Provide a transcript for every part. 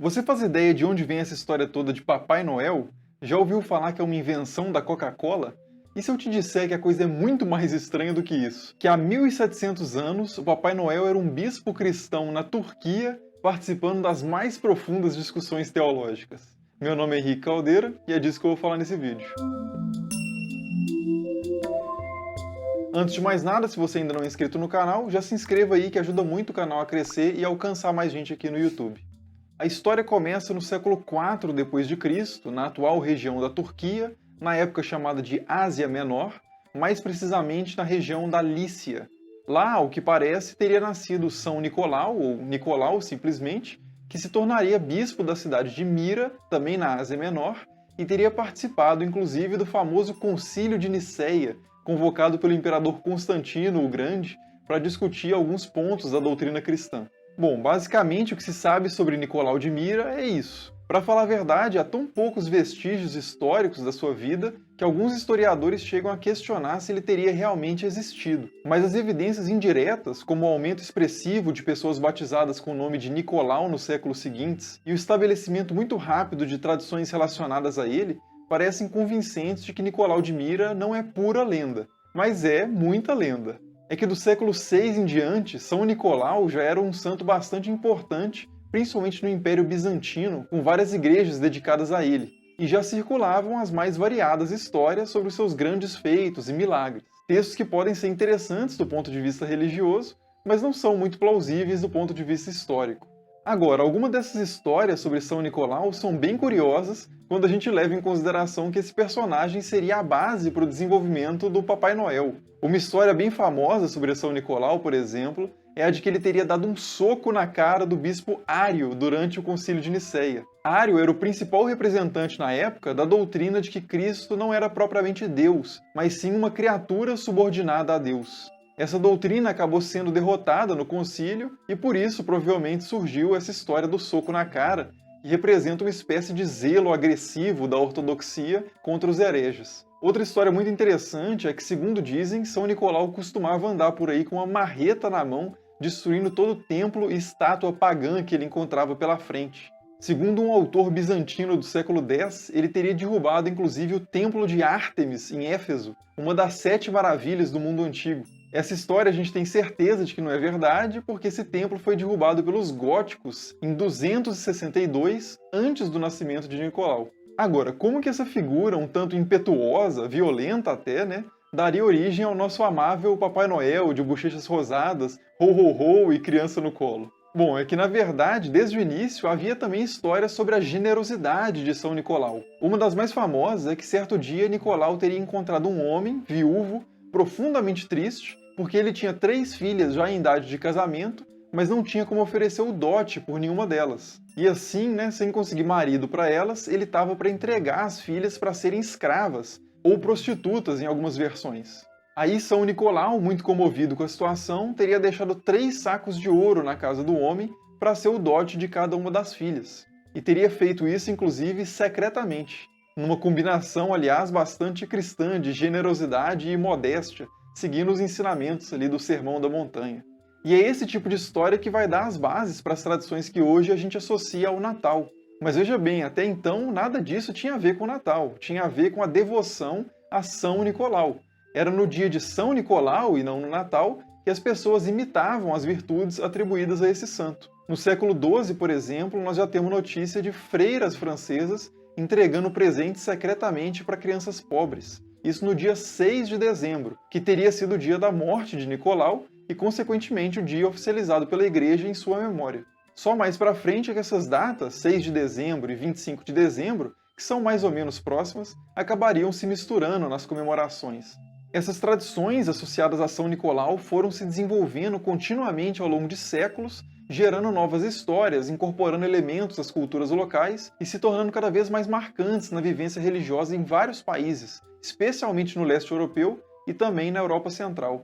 Você faz ideia de onde vem essa história toda de Papai Noel? Já ouviu falar que é uma invenção da Coca-Cola? E se eu te disser que a coisa é muito mais estranha do que isso? Que há 1700 anos, o Papai Noel era um bispo cristão na Turquia, participando das mais profundas discussões teológicas. Meu nome é Henrique Caldeira e é disso que eu vou falar nesse vídeo. Antes de mais nada, se você ainda não é inscrito no canal, já se inscreva aí que ajuda muito o canal a crescer e a alcançar mais gente aqui no YouTube. A história começa no século IV d.C., na atual região da Turquia, na época chamada de Ásia Menor, mais precisamente na região da Lícia. Lá, ao que parece, teria nascido São Nicolau, ou Nicolau simplesmente, que se tornaria bispo da cidade de Mira, também na Ásia Menor, e teria participado inclusive do famoso Concílio de Niceia, convocado pelo imperador Constantino o Grande para discutir alguns pontos da doutrina cristã. Bom, basicamente o que se sabe sobre Nicolau de Mira é isso. Para falar a verdade, há tão poucos vestígios históricos da sua vida que alguns historiadores chegam a questionar se ele teria realmente existido. Mas as evidências indiretas, como o aumento expressivo de pessoas batizadas com o nome de Nicolau nos séculos seguintes e o estabelecimento muito rápido de tradições relacionadas a ele, parecem convincentes de que Nicolau de Mira não é pura lenda, mas é muita lenda. É que do século VI em diante, São Nicolau já era um santo bastante importante, principalmente no Império Bizantino, com várias igrejas dedicadas a ele, e já circulavam as mais variadas histórias sobre os seus grandes feitos e milagres. Textos que podem ser interessantes do ponto de vista religioso, mas não são muito plausíveis do ponto de vista histórico. Agora, algumas dessas histórias sobre São Nicolau são bem curiosas quando a gente leva em consideração que esse personagem seria a base para o desenvolvimento do Papai Noel. Uma história bem famosa sobre São Nicolau, por exemplo, é a de que ele teria dado um soco na cara do bispo Ário durante o Concílio de Niceia. Ário era o principal representante na época da doutrina de que Cristo não era propriamente Deus, mas sim uma criatura subordinada a Deus. Essa doutrina acabou sendo derrotada no concílio e por isso provavelmente surgiu essa história do soco na cara, que representa uma espécie de zelo agressivo da ortodoxia contra os hereges. Outra história muito interessante é que, segundo dizem, São Nicolau costumava andar por aí com uma marreta na mão, destruindo todo o templo e estátua pagã que ele encontrava pela frente. Segundo um autor bizantino do século X, ele teria derrubado inclusive o templo de Ártemis, em Éfeso, uma das 7 maravilhas do mundo antigo. Essa história a gente tem certeza de que não é verdade, porque esse templo foi derrubado pelos góticos em 262, antes do nascimento de Nicolau. Agora, como que essa figura, um tanto impetuosa, violenta até, né, daria origem ao nosso amável Papai Noel de bochechas rosadas, ho-ho-ho e criança no colo? Bom, é que na verdade, desde o início, havia também histórias sobre a generosidade de São Nicolau. Uma das mais famosas é que certo dia Nicolau teria encontrado um homem, viúvo, profundamente triste, porque ele tinha 3 filhas já em idade de casamento, mas não tinha como oferecer o dote por nenhuma delas. E assim, né, sem conseguir marido para elas, ele estava para entregar as filhas para serem escravas, ou prostitutas em algumas versões. Aí São Nicolau, muito comovido com a situação, teria deixado 3 sacos de ouro na casa do homem para ser o dote de cada uma das filhas. E teria feito isso, inclusive, secretamente, numa combinação, aliás, bastante cristã de generosidade e modéstia, seguindo os ensinamentos ali do Sermão da Montanha. E é esse tipo de história que vai dar as bases para as tradições que hoje a gente associa ao Natal. Mas veja bem, até então nada disso tinha a ver com o Natal, tinha a ver com a devoção a São Nicolau. Era no dia de São Nicolau, e não no Natal, que as pessoas imitavam as virtudes atribuídas a esse santo. No século XII, por exemplo, nós já temos notícia de freiras francesas entregando presentes secretamente para crianças pobres. Isso no dia 6 de dezembro, que teria sido o dia da morte de Nicolau e, consequentemente, o dia oficializado pela Igreja em sua memória. Só mais para frente é que essas datas, 6 de dezembro e 25 de dezembro, que são mais ou menos próximas, acabariam se misturando nas comemorações. Essas tradições associadas a São Nicolau foram se desenvolvendo continuamente ao longo de séculos, gerando novas histórias, incorporando elementos das culturas locais e se tornando cada vez mais marcantes na vivência religiosa em vários países, especialmente no leste europeu e também na Europa Central.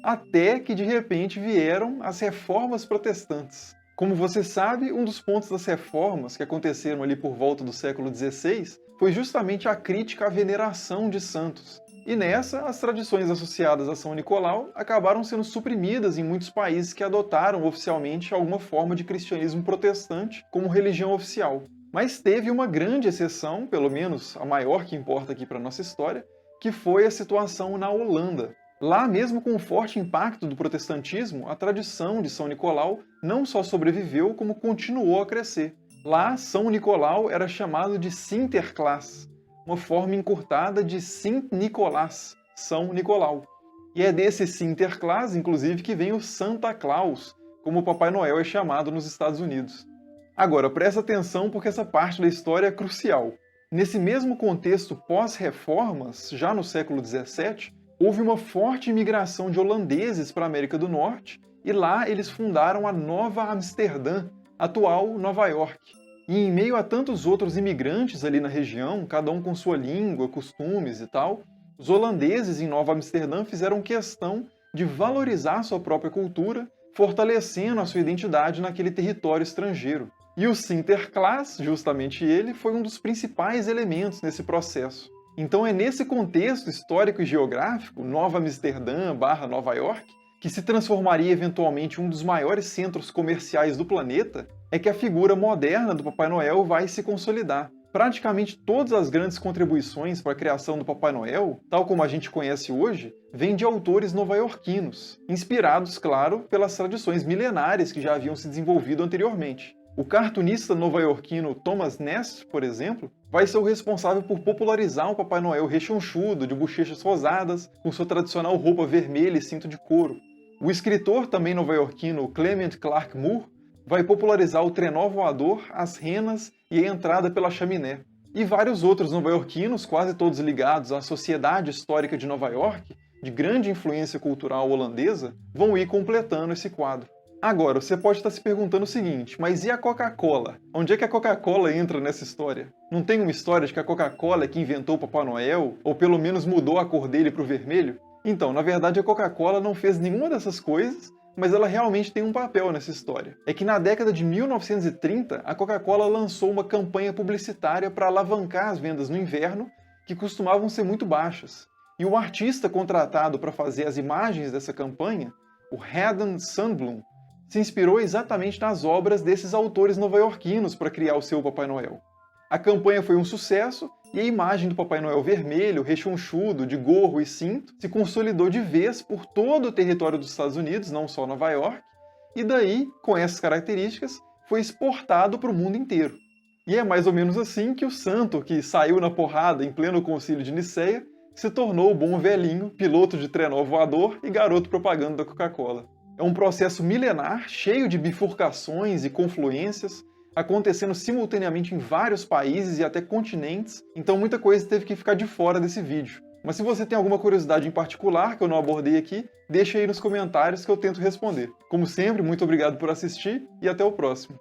Até que de repente vieram as reformas protestantes. Como você sabe, um dos pontos das reformas que aconteceram ali por volta do século XVI foi justamente a crítica à veneração de santos. E nessa, as tradições associadas a São Nicolau acabaram sendo suprimidas em muitos países que adotaram oficialmente alguma forma de cristianismo protestante como religião oficial. Mas teve uma grande exceção, pelo menos a maior que importa aqui para a nossa história, que foi a situação na Holanda. Lá, mesmo com o forte impacto do protestantismo, a tradição de São Nicolau não só sobreviveu, como continuou a crescer. Lá, São Nicolau era chamado de Sinterklaas, uma forma encurtada de Sint Nicolaas, São Nicolau. E é desse Sinterklaas, inclusive, que vem o Santa Claus, como o Papai Noel é chamado nos Estados Unidos. Agora, presta atenção porque essa parte da história é crucial. Nesse mesmo contexto pós-reformas, já no século XVII, houve uma forte imigração de holandeses para a América do Norte, e lá eles fundaram a Nova Amsterdã, atual Nova York. E em meio a tantos outros imigrantes ali na região, cada um com sua língua, costumes e tal, os holandeses em Nova Amsterdã fizeram questão de valorizar sua própria cultura, fortalecendo a sua identidade naquele território estrangeiro. E o Sinterklaas, justamente ele, foi um dos principais elementos nesse processo. Então é nesse contexto histórico e geográfico, Nova Amsterdã / Nova York, que se transformaria eventualmente em um dos maiores centros comerciais do planeta, é que a figura moderna do Papai Noel vai se consolidar. Praticamente todas as grandes contribuições para a criação do Papai Noel, tal como a gente conhece hoje, vêm de autores nova-iorquinos, inspirados, claro, pelas tradições milenares que já haviam se desenvolvido anteriormente. O cartunista nova-iorquino Thomas Nast, por exemplo, vai ser o responsável por popularizar o Papai Noel rechonchudo, de bochechas rosadas, com sua tradicional roupa vermelha e cinto de couro. O escritor também nova-iorquino Clement Clarke Moore vai popularizar o trenó voador, as renas e a entrada pela chaminé. E vários outros nova-iorquinos, quase todos ligados à sociedade histórica de Nova York, de grande influência cultural holandesa, vão ir completando esse quadro. Agora, você pode estar se perguntando o seguinte, mas e a Coca-Cola? Onde é que a Coca-Cola entra nessa história? Não tem uma história de que a Coca-Cola é que inventou o Papai Noel, ou pelo menos mudou a cor dele para o vermelho? Então, na verdade, a Coca-Cola não fez nenhuma dessas coisas, mas ela realmente tem um papel nessa história. É que na década de 1930, a Coca-Cola lançou uma campanha publicitária para alavancar as vendas no inverno, que costumavam ser muito baixas. E o artista contratado para fazer as imagens dessa campanha, o Haddon Sundblom, se inspirou exatamente nas obras desses autores nova-iorquinos para criar o seu Papai Noel. A campanha foi um sucesso e a imagem do Papai Noel vermelho, rechonchudo, de gorro e cinto, se consolidou de vez por todo o território dos Estados Unidos, não só Nova York, e daí, com essas características, foi exportado para o mundo inteiro. E é mais ou menos assim que o santo, que saiu na porrada em pleno concílio de Nicéia, se tornou o bom velhinho, piloto de trenó voador e garoto propaganda da Coca-Cola. É um processo milenar, cheio de bifurcações e confluências, acontecendo simultaneamente em vários países e até continentes, então muita coisa teve que ficar de fora desse vídeo. Mas se você tem alguma curiosidade em particular que eu não abordei aqui, deixa aí nos comentários que eu tento responder. Como sempre, muito obrigado por assistir e até o próximo.